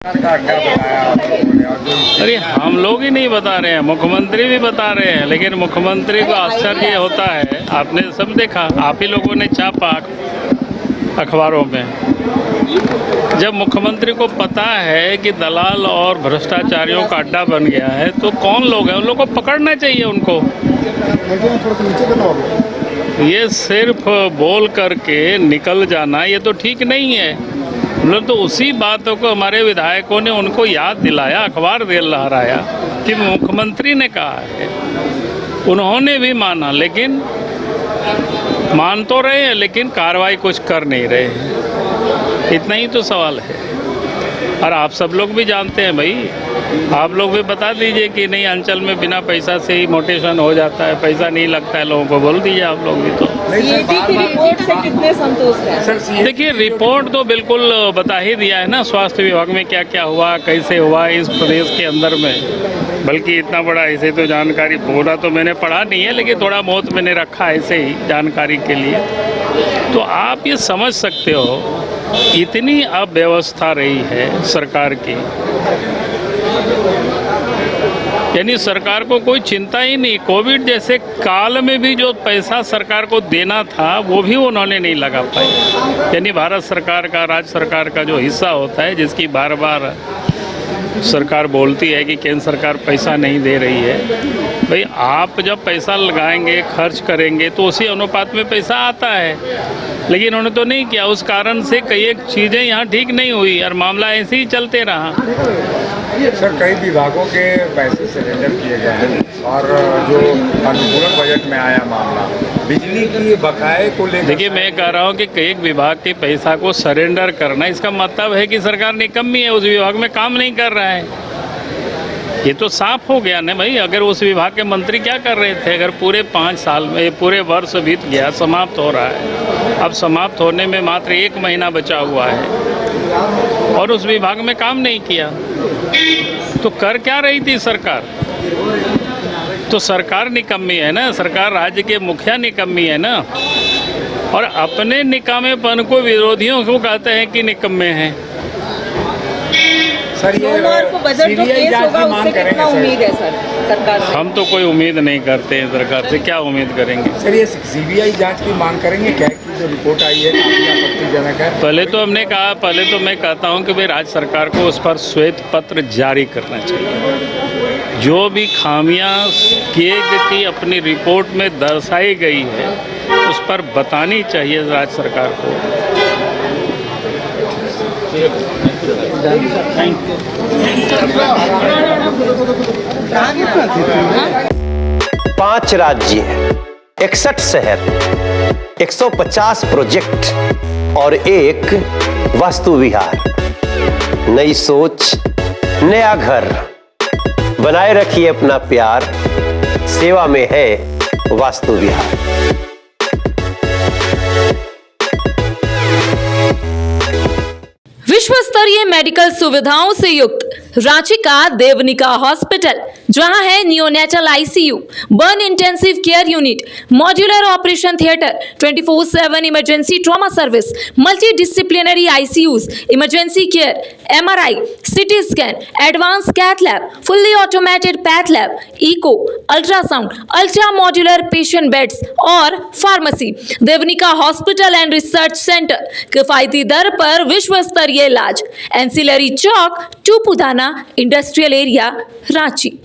अरे हम लोग ही नहीं बता रहे हैं, मुख्यमंत्री भी बता रहे हैं, लेकिन मुख्यमंत्री को आश्चर्य होता है। आपने सब देखा, आप ही लोगों ने छापा अखबारों में। जब मुख्यमंत्री को पता है कि दलाल और भ्रष्टाचारियों का अड्डा बन गया है, तो कौन लोग हैं, उन लोगों को पकड़ना चाहिए उनको। ये सिर्फ बोल करके निकल जाना, ये तो ठीक नहीं है। मतलब तो उसी बातों को हमारे विधायकों ने उनको याद दिलाया, अखबार दे लहराया कि मुख्यमंत्री ने कहा है। उन्होंने भी माना, लेकिन मान तो रहे हैं लेकिन कार्रवाई कुछ कर नहीं रहे हैं। इतना ही तो सवाल है। और आप सब लोग भी जानते हैं भाई, आप लोग भी बता दीजिए कि नहीं, अंचल में बिना पैसा से ही मोटेशन हो जाता है, पैसा नहीं लगता है, लोगों को बोल दीजिए आप लोग भी। तो रिपोर्ट से कितने संतुष्ट हैं? देखिए, रिपोर्ट तो बिल्कुल बता ही दिया है ना, स्वास्थ्य विभाग में क्या क्या हुआ, कैसे हुआ इस प्रदेश के अंदर में। बल्कि इतना बड़ा ऐसे तो जानकारी पूरा तो मैंने पढ़ा नहीं है, लेकिन थोड़ा बहुत मैंने रखा ऐसे ही जानकारी के लिए। तो आप ये समझ सकते हो इतनी अव्यवस्था रही है सरकार की, यानी सरकार को कोई चिंता ही नहीं। कोविड जैसे काल में भी जो पैसा सरकार को देना था वो भी उन्होंने नहीं लगा पाई। यानी भारत सरकार का, राज्य सरकार का जो हिस्सा होता है, जिसकी बार बार सरकार बोलती है कि केंद्र सरकार पैसा नहीं दे रही है। भाई आप जब पैसा लगाएंगे, खर्च करेंगे, तो उसी अनुपात में पैसा आता है, लेकिन उन्होंने तो नहीं किया। उस कारण से कई एक चीज़ें यहाँ ठीक नहीं हुई और मामला ऐसे ही चलते रहा। सर, कई विभागों के पैसे सरेंडर किए गए हैं और जो अनुपूरक बजट में आया मामला बिजली की बकाये को लेकर, देखिए मैं कह रहा हूँ कि कई एक विभाग के पैसा को सरेंडर करना, इसका मतलब है कि सरकार निकम्मी है, उस विभाग में काम नहीं कर रहा है। ये तो साफ हो गया ना भाई। अगर उस विभाग के मंत्री क्या कर रहे थे, अगर पूरे 5 साल में पूरे वर्ष बीत गया, समाप्त हो रहा है, अब समाप्त होने में मात्र 1 महीना बचा हुआ है और उस विभाग में काम नहीं किया, तो कर क्या रही थी सरकार? तो सरकार निकम्मी है ना, सरकार राज्य के मुखिया निकम्मी है ना, और अपने निकामेपन को विरोधियों को कहते हैं कि निकम्मे हैं। सर ये सोमवार को बजट जो पेश होगा उससे कितना उम्मीद है सर सरकार से? हम तो कोई उम्मीद नहीं करते हैं सरकार से, क्या उम्मीद करेंगे? सर, ये सीबीआई जांच की मांग करेंगे क्या? कि जो रिपोर्ट आई है काफी आपत्तिजनक है। पहले तो मैं कहता हूं कि भाई राज्य सरकार को उस पर श्वेत पत्र जारी करना चाहिए। जो भी खामियां की अपनी रिपोर्ट में दर्शाई गई है, उस पर बतानी चाहिए राज्य सरकार को। 5 राज्य, 61 शहर, 150 प्रोजेक्ट और 1 वास्तु विहार। नई सोच, नया घर। बनाए रखिए अपना प्यार, सेवा में है वास्तु विहार। विश्व स्तरीय मेडिकल सुविधाओं से युक्त रांची का देवनिका हॉस्पिटल, जहां है neonatal ICU, burn intensive care unit, modular operation theatre, 24/7 emergency trauma service, multidisciplinary ICUs, emergency care, MRI, CT scan, advance cath lab, fully automated path lab, echo, ultrasound, ultra modular patient beds और pharmacy. Devnika hospital and research centre, किफायती दर पर विश्व स्तरीय इलाज, ancillary चौक, Tupudana industrial area, Ranchi.